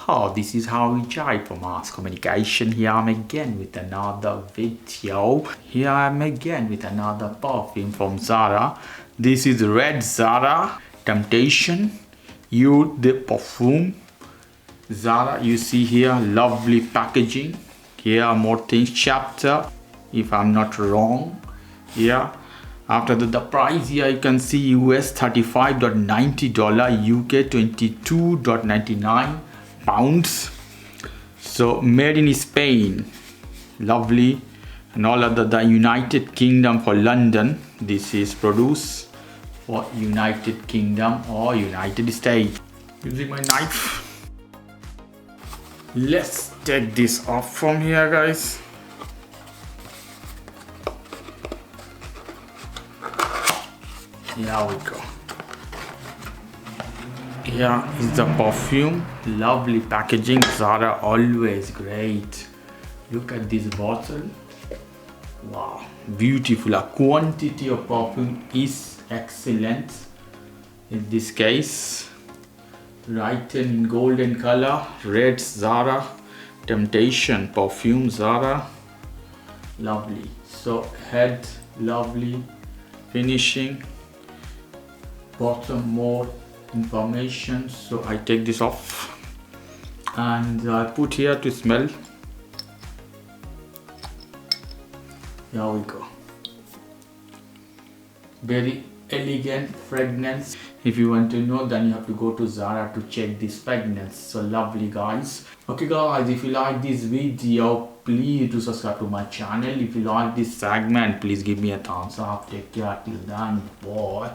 Oh, this is how we jive for mass communication. Here I'm again with another video. Here I'm again with another perfume from Zara. This is Red Zara Temptation Eau de Parfum. Zara, you see here, lovely packaging. Here are more things, chapter, if I'm not wrong. Yeah. After the price here, you can see US $35.90, UK $22.99 pounds. So made in Spain, lovely. And all of the United Kingdom for London. This is produced for United Kingdom or United States. Using my knife. Let's take this off from here, guys. Here we go. Here is the perfume. Lovely packaging. Zara always great. Look at this bottle. Wow, beautiful. A quantity of perfume is excellent. In this case, written in golden color. Red Zara Temptation perfume. Zara. Lovely. So head, lovely. Finishing. Bottom, more information. So I take this off and I put here to smell. Here we go. Very elegant fragrance. If you want to know, then you have to go to Zara to check this fragrance. So lovely, guys. Okay guys, if you like this video, please do subscribe to my channel. If you like this segment, please give me a thumbs up. Take care till then. Bye.